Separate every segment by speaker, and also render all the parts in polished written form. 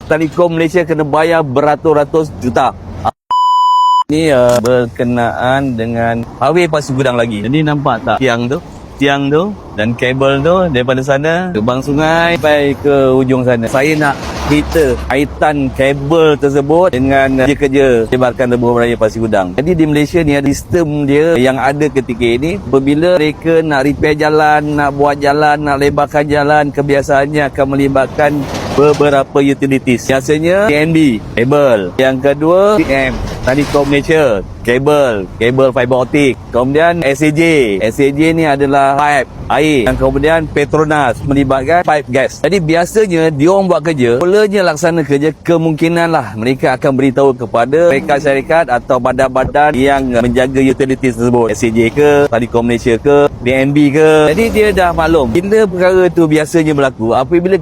Speaker 1: Telekom Malaysia kena bayar beratus-ratus juta. Ini berkenaan dengan highway Pasir Gudang lagi. Jadi nampak tak tiang tu dan kabel tu daripada sana ke Bang Sungai sampai ke ujung sana. Saya nak cerita kaitan kabel tersebut dengan kerja Jabatan Lebuh Raya Pasir Gudang. Jadi di Malaysia ni ada sistem dia yang ada ketika ini. Apabila mereka nak repair jalan, nak buat jalan, nak lebarkan jalan, kebiasaannya akan melibatkan beberapa utilities. Biasanya TNB, kabel. Yang kedua TM, Telekom Malaysia, kabel fiber optik. Kemudian SAJ ni adalah pipe air. Dan kemudian Petronas melibatkan pipe gas. Jadi biasanya dia orang buat kerja, mulanya laksana kerja, kemungkinan lah mereka akan beritahu kepada syarikat atau badan-badan yang menjaga utilities tersebut, SAJ ke, Telekom Malaysia ke, DNB ke. Jadi dia dah maklum bila perkara tu biasanya berlaku. Apabila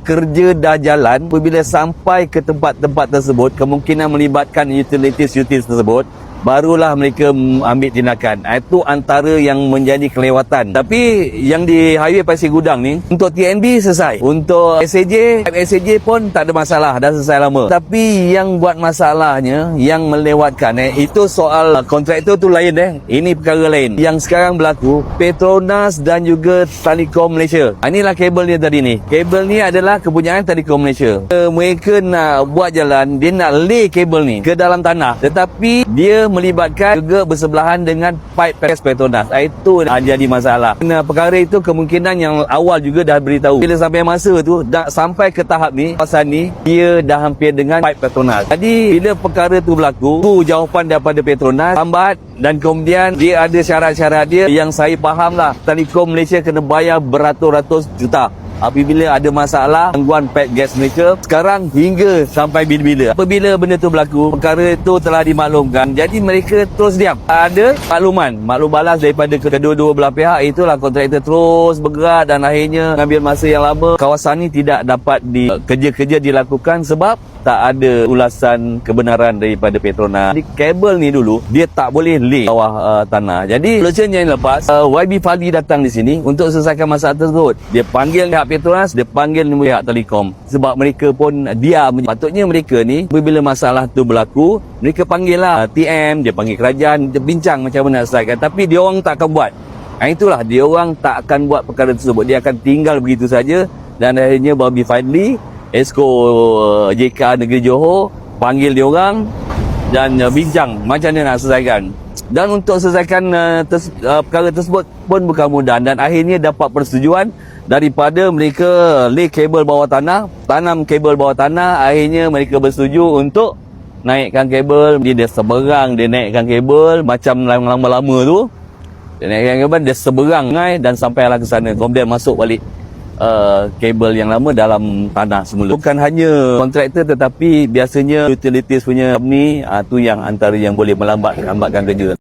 Speaker 1: kerja dah jalan, apabila sampai ke tempat-tempat tersebut, kemungkinan melibatkan utilities tersebut, barulah mereka ambil tindakan. Itu antara yang menjadi kelewatan. Tapi yang di highway Pasir Gudang ni, untuk TNB selesai. Untuk SAJ pun tak ada masalah, dah selesai lama. Tapi yang buat masalahnya, yang melewatkan itu soal kontraktor tu lain Ini perkara lain. Yang sekarang berlaku, Petronas dan juga Telekom Malaysia. Inilah kabel dia tadi ni. Kabel ni adalah kepunyaan Telekom Malaysia. Mereka nak buat jalan, dia nak lay kabel ni ke dalam tanah. Tetapi dia melibatkan juga bersebelahan dengan pipe gas Petronas. Itu jadi masalah. Perkara itu kemungkinan yang awal juga dah beritahu. Bila sampai masa tu, dah sampai ke tahap ni, kawasan ni, dia dah hampir dengan pipe Petronas. Jadi, bila perkara tu berlaku, jawapan daripada Petronas lambat dan kemudian dia ada syarat-syarat dia yang saya faham lah. Telekom Malaysia kena bayar beratus-ratus juta. Apabila ada masalah gangguan pipe gas mereka, sekarang hingga sampai bila-bila. Apabila benda tu berlaku, perkara itu telah dimaklumkan. Jadi mereka terus diam. Ada maklum balas daripada kedua-dua belah pihak. Itulah kontraktor terus bergerak dan akhirnya mengambil masa yang lama. Kawasan ni tidak dapat kerja-kerja dilakukan sebab tak ada ulasan kebenaran daripada Petronas. Jadi kabel ni dulu dia tak boleh lay bawah tanah. Jadi solution yang lepas, YB Fadli datang di sini untuk selesaikan masalah tersebut. Dia panggil pihak Petronas, dia panggil pihak Telekom. Sebab mereka pun diam. Patutnya mereka ni bila masalah tu berlaku, mereka panggil lah TM, dia panggil kerajaan, dia bincang macam mana nak selesaikan. Tapi dia orang tak akan buat. Itulah, dia orang tak akan buat perkara tersebut. Dia akan tinggal begitu saja dan akhirnya YB Fadli, Esko JK Negeri Johor, panggil dia orang dan bincang macam mana nak selesaikan. Dan untuk selesaikan perkara tersebut pun bukan mudah dan akhirnya dapat persetujuan daripada mereka lay kabel bawah tanah, tanam kabel bawah tanah. Akhirnya mereka bersetuju untuk naikkan kabel. Dia seberang, dia naikkan kabel macam lama-lama tu. Dia naikkan kabel, dia seberang dan sampailah ke sana. Kemudian masuk balik kabel yang lama dalam tanah semula. Bukan hanya kontraktor tetapi biasanya utilities punya company tu yang antara yang boleh melambatkan kerja.